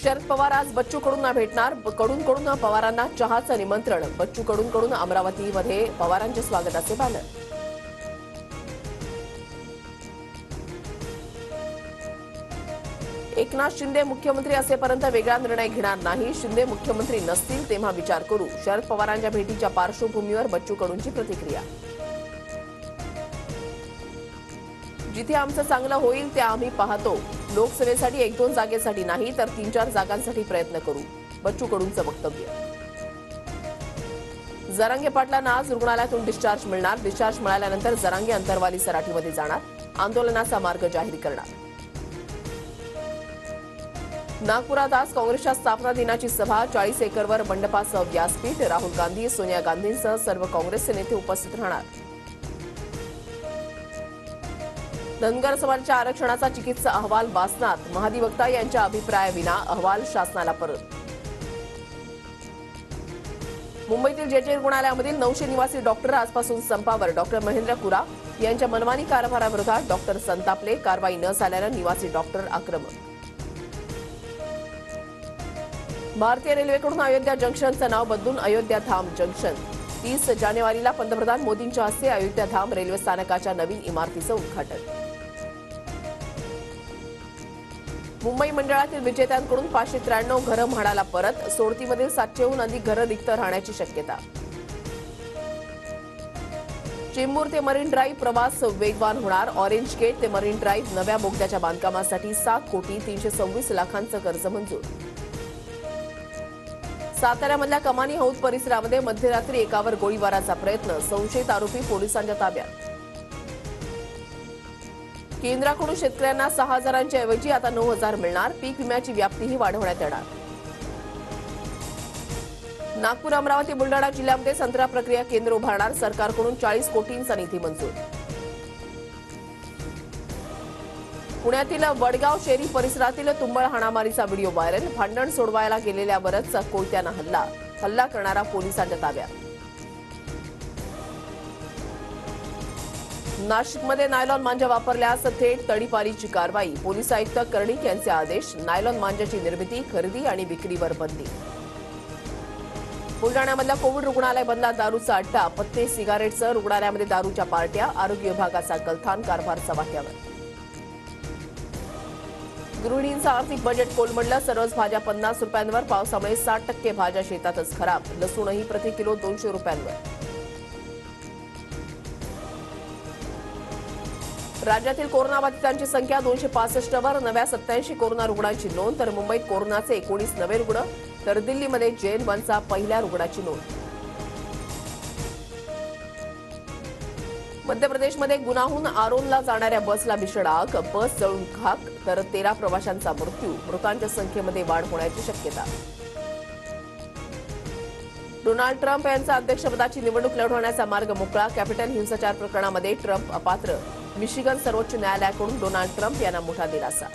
शरद पवार आज बच्चू कडूंना भेटणार. कडून पवारांना चहाचं निमंत्रण. बच्चू कडून अमरावतीमध्ये पवारांच्या स्वागताचे बॅनर. एकनाथ शिंदे मुख्यमंत्री असेपर्यंत वेगळा निर्णय घेणार नाही. शिंदे मुख्यमंत्री नसतील तेव्हा विचार करू. शरद पवारांच्या भेटीच्या पार्श्वभूमीवर बच्चू कडूंची प्रतिक्रिया. जिथे आमचं चांगलं होईल ते आम्ही पाहतो. लोकसभेसाठी 1-2 जागेसाठी नाही तर 3-4 जागांसाठी प्रयत्न करू. बच्चू कडूंचं वक्तव्य. जरांगे पाटलांना आज रुग्णालयातून डिस्चार्ज मिळणार. डिस्चार्ज मिळाल्यानंतर जरांगे अंतरवाली सराठीमध्ये जाणार. आंदोलनाचा मार्ग जाहीर करणार. नागपुरात आज काँग्रेसच्या स्थापना दिनाची सभा. 40 एकरवर मंडपासह व्यासपीठ. राहुल गांधी, सोनिया गांधींसह सर्व काँग्रेसचे नेते उपस्थित राहणार. धनगर समाजाच्या आरक्षणाचा चिकित्सा अहवाल वाचनात. महाधिवक्ता यांच्या अभिप्रायाविना अहवाल शासनाला परत. मुंबईतील जेजे रुग्णालयामधील 900 निवासी डॉक्टर आजपासून संपावर. डॉक्टर महेंद्र कुरा यांच्या मनमानी कारभाराविरोधात डॉक्टर संतापले. कारवाई न झाल्यानं निवासी डॉक्टर आक्रमक. भारतीय रेल्वेकडून अयोध्या जंक्शनचं नाव बदलून अयोध्या धाम जंक्शन. 30 जानेवारीला पंतप्रधान मोदींच्या हस्ते अयोध्या धाम रेल्वे स्थानकाच्या नवीन इमारतीचं उद्घाटन. मुंबई मंडळातील विजेत्यांकडून 593 घरं म्हाडाला परत. सोडतीमधील 700हून अधिक घरं रिक्त राहण्याची शक्यता. चेंबूर ते मरीन ड्राईव्ह प्रवास वेगवान होणार. ऑरेंज गेट ते मरीन ड्राईव्ह नव्या बोगद्याच्या बांधकामासाठी 7,326,00,000चं कर्ज मंजूर. साताऱ्यामधल्या कमानी हौद परिसरामध्ये मध्यरात्री एकावर गोळीबाराचा प्रयत्न. संशयित आरोपी पोलिसांच्या ताब्यात. केंद्राकडून शेतकऱ्यांना 6,000च्या ऐवजी आता 9,000 मिळणार. पीक विम्याची व्याप्तीही वाढवण्यात येणार. नागपूर, अमरावती, बुलढाणा जिल्ह्यामध्ये संत्रा प्रक्रिया केंद्र उभारणार. सरकारकडून 40 कोटींचा निधी मंजूर. पुण्यातील वडगाव शेरी परिसरातील तुंबळ हाणामारीचा व्हिडिओ व्हायरल. भांडण सोडवायला गेलेल्यावरच कोयत्यानं हल्ला करणारा पोलिसांच्या ताब्यात. नाशिकमध्ये नायलॉन मांजा वापरल्यास थेट तडीपारीची कारवाई. पोलीस आयुक्त कर्णिक यांचे आदेश. नायलॉन मांजाची निर्मिती, खरेदी आणि विक्रीवर बंदी. बुलढाण्यामधल्या कोविड रुग्णालय बंदला दारूचा अड्डा. पत्ते, सिगारेटसह रुग्णालयामध्ये दारूच्या पार्ट्या. आरोग्य विभागाचा कलथान, कारभार चव्हाट्यावर. गृहिणींचं आर्थिक बजेट कोलमडलं. सर्वच भाज्या 50 रुपयांवर. पावसामुळे 60% भाज्या शेतातच खराब. लसूणही प्रति किलो 200 रुपयांवर. राज्यातील कोरोनाबाधितांची संख्या 265वर. नव्या 87 कोरोना रुग्णांची नोंद. तर मुंबईत कोरोनाचे 19 नवे रुग्ण. तर दिल्लीमध्ये JN1चा पहिल्या रुग्णाची नोंद. मध्य प्रदेशमध्ये गुनाहून आरोनला जाणाऱ्या बसला भीषण आग. बस जळून खाक. तर 13 प्रवाशांचा मृत्यू. मृतांच्या संख्येमध्ये वाढ होण्याची शक्यता. डोनाल्ड ट्रम्प यांचा अध्यक्षपदाची निवडणूक लढवण्याचा मार्ग मोकळा. कॅपिटल हिंसाचार प्रकरणामध्ये ट्रम्प अपात्र. मिशिगन सर्वोच्च न्यायालयाकडून डोनाल्ड ट्रम्प यांना मोठा दिलासा.